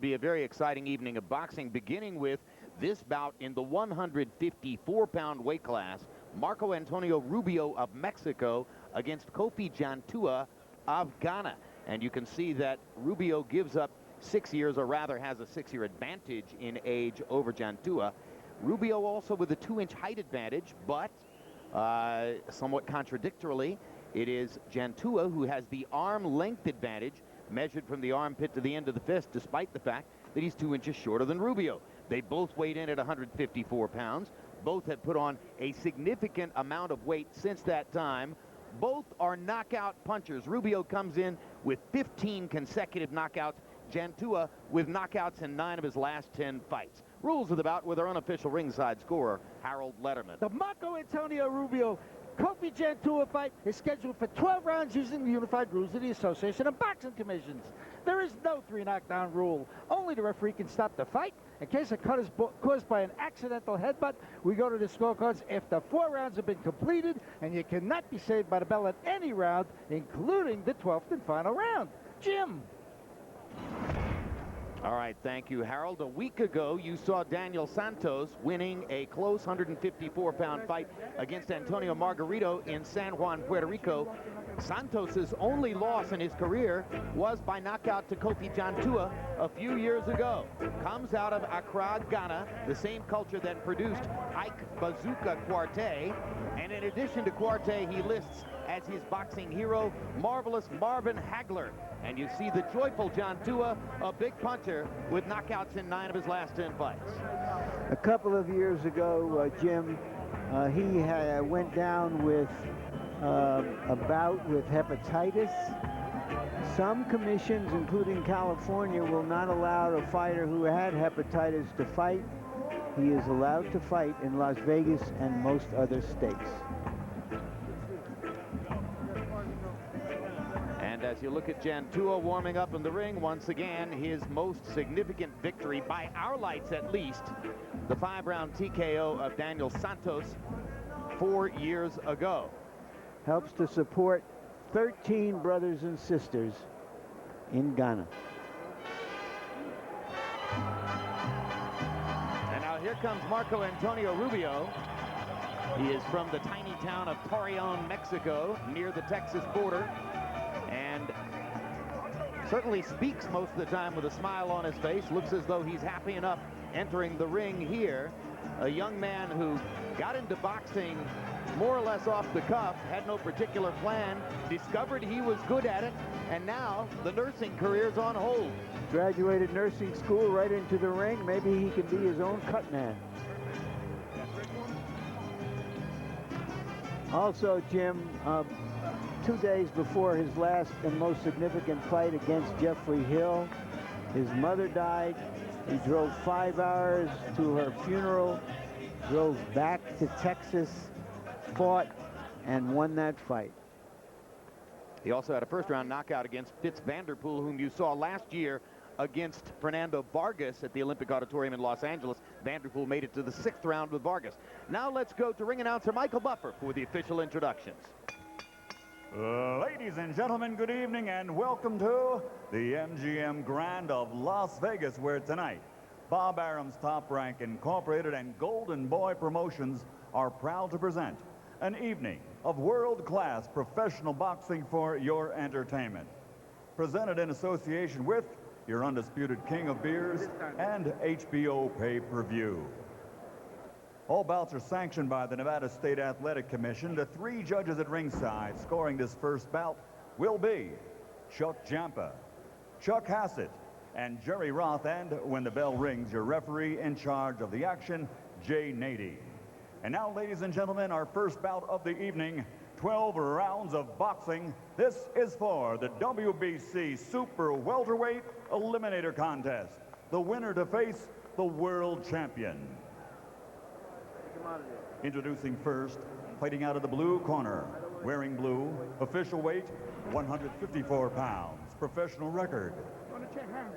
Be a very exciting evening of boxing, beginning with this bout in the 154-pound weight class. Marco Antonio Rubio of Mexico against KOFI JANTUAH of Ghana. And you can see that Rubio gives up 6 years, or rather has a 6-year advantage in age over JANTUAH. Rubio also with a 2-inch height advantage, but somewhat contradictorily, it is JANTUAH who has the arm length advantage, measured from the armpit to the end of the fist, despite the fact that he's 2 inches shorter than Rubio. They both weighed in at 154 pounds. Both have put on a significant amount of weight since that time. Both are knockout punchers. Rubio comes in with 15 consecutive knockouts. JANTUAH with knockouts in 9 of his last 10 fights. Rules of the bout with our unofficial ringside scorer, Harold Letterman. The Marco Antonio Rubio KOFI JANTUAH fight is scheduled for 12 rounds using the unified rules of the Association of Boxing Commissions. There is no 3 knockdown rule. Only the referee can stop the fight. In case a cut is caused by an accidental headbutt, we go to the scorecards after 4 rounds have been completed, and you cannot be saved by the bell at any round, including the 12th and final round. Jim. All right, thank you, Harold. A week ago, you saw Daniel Santos winning a close 154-pound fight against Antonio Margarito in San Juan, Puerto Rico. Santos's only loss in his career was by knockout to KOFI JANTUAH a few years ago. Comes out of Accra, Ghana, the same culture that produced Ike Bazooka Quartey. And in addition to Quartey, he lists as his boxing hero Marvelous Marvin Hagler. And you see the joyful JANTUAH, a big puncher with knockouts in 9 of his last 10 fights. A couple of years ago, Jim, he went down with a bout with hepatitis. Some commissions, including California, will not allow a fighter who had hepatitis to fight. He is allowed to fight in Las Vegas and most other states. And as you look at JANTUAH warming up in the ring, once again, his most significant victory, by our lights at least, the 5-round TKO of Daniel Santos 4 years ago. Helps to support 13 brothers and sisters in Ghana. And now here comes Marco Antonio Rubio. He is from the tiny town of Torreon, Mexico, near the Texas border, and certainly speaks most of the time with a smile on his face. Looks as though he's happy enough entering the ring here. A young man who got into boxing more or less off the cuff, had no particular plan, discovered he was good at it, and now the nursing career's on hold. Graduated nursing school, right into the ring. Maybe he can be his own cut man. Also, Jim, 2 days before his last and most significant fight against Jeffrey Hill, his mother died. He drove 5 hours to her funeral, drove back to Texas, fought, and won that fight. He also had a first-round knockout against Fitz Vanderpool, whom you saw last year against Fernando Vargas at the Olympic Auditorium in Los Angeles. Vanderpool made it to the 6th round with Vargas. Now let's go to ring announcer Michael Buffer for the official introductions. Ladies and gentlemen, good evening and welcome to the MGM Grand of Las Vegas, where tonight Bob Arum's Top Rank Incorporated and Golden Boy Promotions are proud to present an evening of world-class professional boxing for your entertainment. Presented in association with your undisputed king of beers and HBO pay-per-view. All bouts are sanctioned by the Nevada State Athletic Commission. The 3 judges at ringside scoring this first bout will be Chuck Jampa, Chuck Hassett, and Jerry Roth, and when the bell rings, your referee in charge of the action, Jay Nady. And now, ladies and gentlemen, our first bout of the evening, 12 rounds of boxing. This is for the WBC Super Welterweight Eliminator Contest. The winner to face the world champion. Introducing first, fighting out of the blue corner, wearing blue, official weight, 154 pounds, professional record,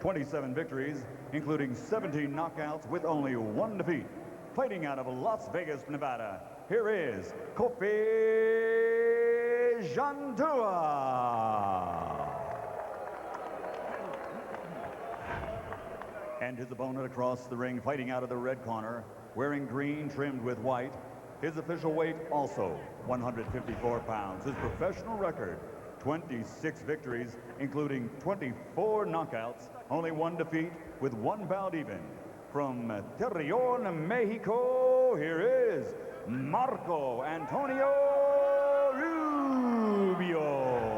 27 victories, including 17 knockouts with only 1 defeat. Fighting out of Las Vegas, Nevada, here is KOFI JANTUAH. And his opponent across the ring, fighting out of the red corner, wearing green trimmed with white. His official weight also 154 pounds. His professional record, 26 victories, including 24 knockouts, only 1 defeat, with 1 bout even. From Torreon, Mexico, here is Marco Antonio Rubio.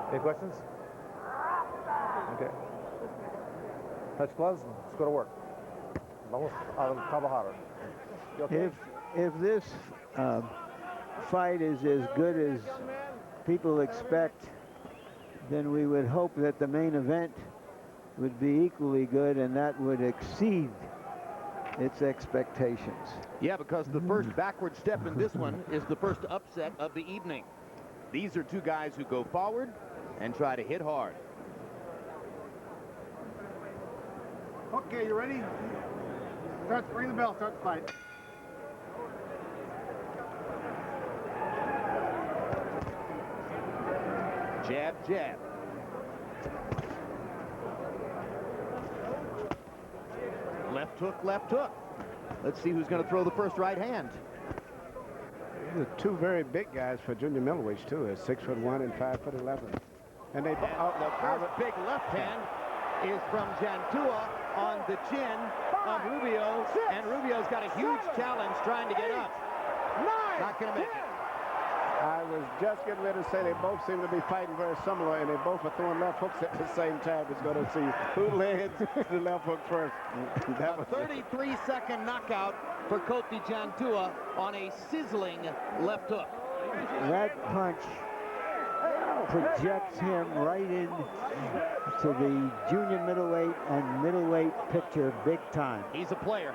Any questions? Okay. Touch gloves, let's go to work. Vamos a trabajar. You okay? If this fight is as good as people expect, then we would hope that the main event would be equally good, and that would exceed its expectations. Yeah, because the first backward step in this one is the first upset of the evening. These are two guys who go forward and try to hit hard. Okay, you ready? Ring the bell, start the fight. Jab, jab. Left hook, left hook. Let's see who's going to throw the first right hand. These are two very big guys for junior middleweights too. It's 6'1" and 5'11". And they The first big left hand is from JANTUAH on the chin of Rubio, and Rubio's got a huge challenge trying to get up. Not going to make it. I was just getting ready to say they both seem to be fighting very similar, and they both are throwing left hooks at the same time. It's going to see who lands the left hook first. A 33-second knockout for KOFI JANTUAH on a sizzling left hook. That punch projects him right in to the junior middleweight and middleweight picture big time. He's a player.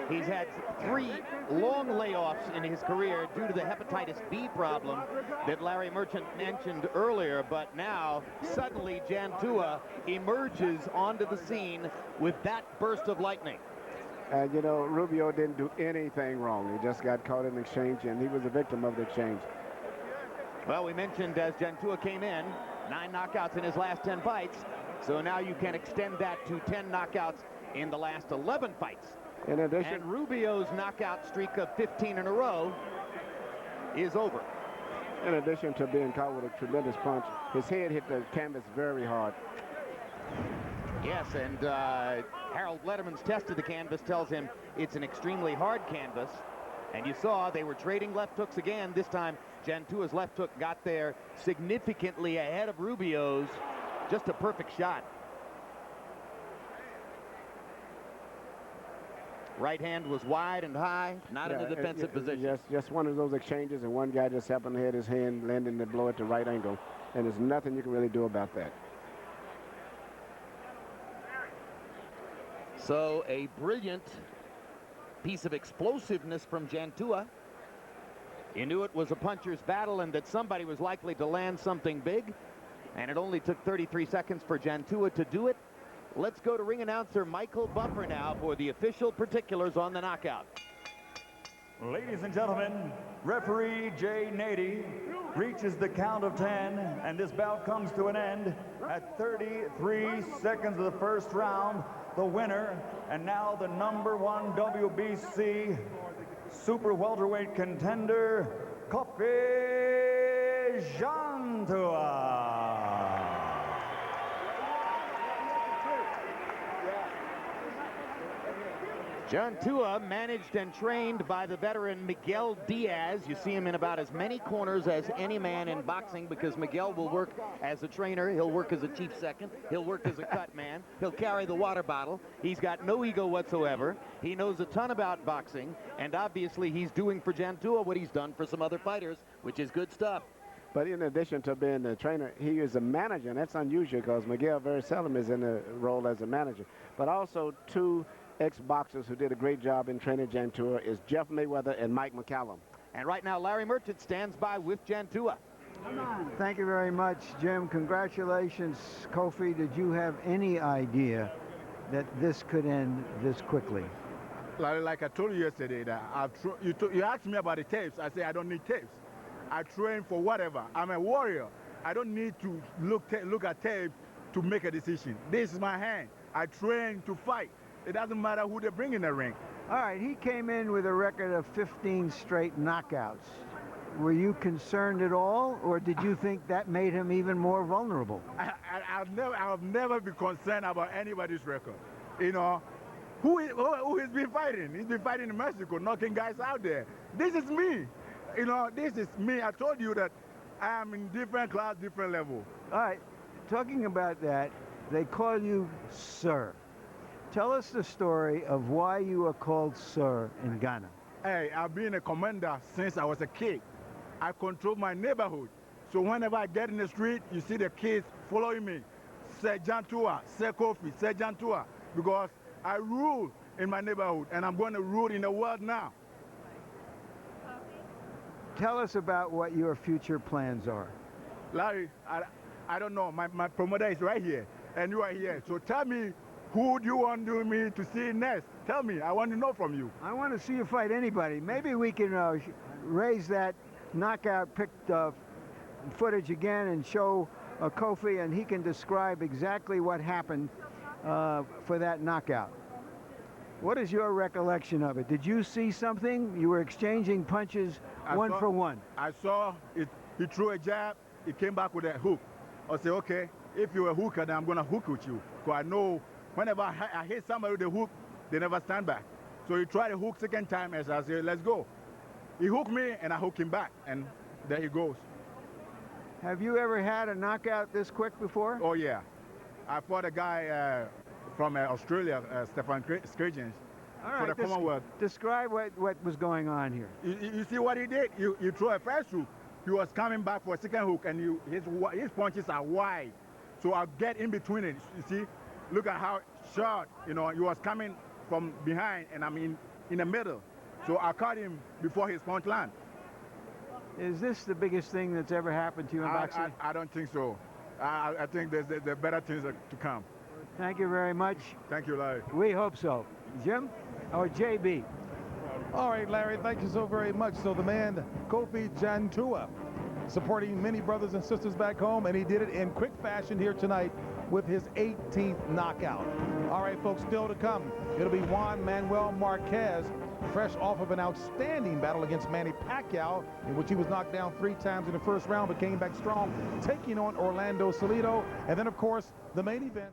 He's had 3 long layoffs in his career due to the hepatitis B problem that Larry Merchant mentioned earlier, but now suddenly JANTUAH emerges onto the scene with that burst of lightning. And you know, Rubio didn't do anything wrong. He just got caught in the exchange, and he was a victim of the exchange. Well, we mentioned as JANTUAH came in, 9 knockouts in his last 10 fights, so now you can extend that to 10 knockouts in the last 11 fights. In addition, And Rubio's knockout streak of 15 in a row is over. in addition to being caught with a tremendous punch, his head hit the canvas very hard. Yes, and Harold Letterman's test of the canvas tells him it's an extremely hard canvas. And you saw they were trading left hooks again. This time, JANTUAH's left hook got there significantly ahead of Rubio's. Just a perfect shot. Right hand was wide and high, not in a defensive position. Just one of those exchanges, and one guy just happened to hit his hand, landing the blow at the right angle. And there's nothing you can really do about that. So a brilliant piece of explosiveness from JANTUAH. You knew it was a puncher's battle and that somebody was likely to land something big. And it only took 33 seconds for JANTUAH to do it. Let's go to ring announcer Michael Buffer now for the official particulars on the knockout. Ladies and gentlemen, referee Jay Nady reaches the count of 10, and this bout comes to an end at 33 seconds of the first round. The winner, and now the #1 WBC super welterweight contender, KOFI JANTUAH. JANTUAH managed and trained by the veteran Miguel Diaz. You see him in about as many corners as any man in boxing because Miguel will work as a trainer. He'll work as a chief second. He'll work as a cut man. He'll carry the water bottle. He's got no ego whatsoever. He knows a ton about boxing, and obviously he's doing for JANTUAH what he's done for some other fighters, which is good stuff. But in addition to being the trainer, he is a manager, and that's unusual because Miguel very seldom is in a role as a manager. But also 2 ex-boxers who did a great job in training JANTUAH is Jeff Mayweather and Mike McCallum. And right now, Larry Merchant stands by with JANTUAH. Thank you very much, Jim. Congratulations, KOFI. Did you have any idea that this could end this quickly? Like I told you yesterday, that you asked me about the tapes. I say I don't need tapes. I train for whatever. I'm a warrior. I don't need to look at tapes to make a decision. This is my hand. I train to fight. It doesn't matter who they bring in the ring. All right, he came in with a record of 15 straight knockouts. Were you concerned at all, or did you think that made him even more vulnerable? I'll never be concerned about anybody's record. You know, who he's been fighting? He's been fighting in Mexico, knocking guys out there. This is me. You know, this is me. I told you that I am in different class, different level. All right, talking about that, they call you Sir. Tell us the story of why you are called Sir in Ghana. Hey, I've been a commander since I was a kid. I control my neighborhood. So whenever I get in the street, you see the kids following me. Say JANTUAH, say KOFI, say JANTUAH, because I rule in my neighborhood, and I'm going to rule in the world now. Tell us about what your future plans are. Larry, I don't know. My promoter is right here, and you are here. So tell me, who do you want me to see next? Tell me. I want to know from you. I want to see you fight anybody. Maybe we can raise that knockout footage again and show KOFI, and he can describe exactly what happened for that knockout. What is your recollection of it? Did you see something? You were exchanging punches one for one. I saw it. He threw a jab. He came back with a hook. I said, okay, if you're a hooker, then I'm going to hook with you. Because I know whenever I hit somebody with a hook, they never stand back. So he tried to hook second time, as I said, let's go. He hooked me, and I hooked him back, and there he goes. Have you ever had a knockout this quick before? Oh, yeah. I fought a guy from Australia, Stefan Skrjens, for the Commonwealth. Describe what was going on here. You see what he did? You threw a first hook. He was coming back for a second hook, and his punches are wide. So I'll get in between it. You see? Look at how short, you know, he was coming from behind, and I'm in the middle. So I caught him before his punch land. Is this the biggest thing that's ever happened to you in boxing? I don't think so. I think there better things to come. Thank you very much. Thank you, Larry. We hope so. Jim or JB? All right, Larry, thank you so very much. So the man, KOFI JANTUAH, supporting many brothers and sisters back home, and he did it in quick fashion here tonight with his 18th knockout. All right, folks, still to come. It'll be Juan Manuel Marquez, fresh off of an outstanding battle against Manny Pacquiao, in which he was knocked down 3 times in the first round but came back strong, taking on Orlando Salido. And then, of course, the main event.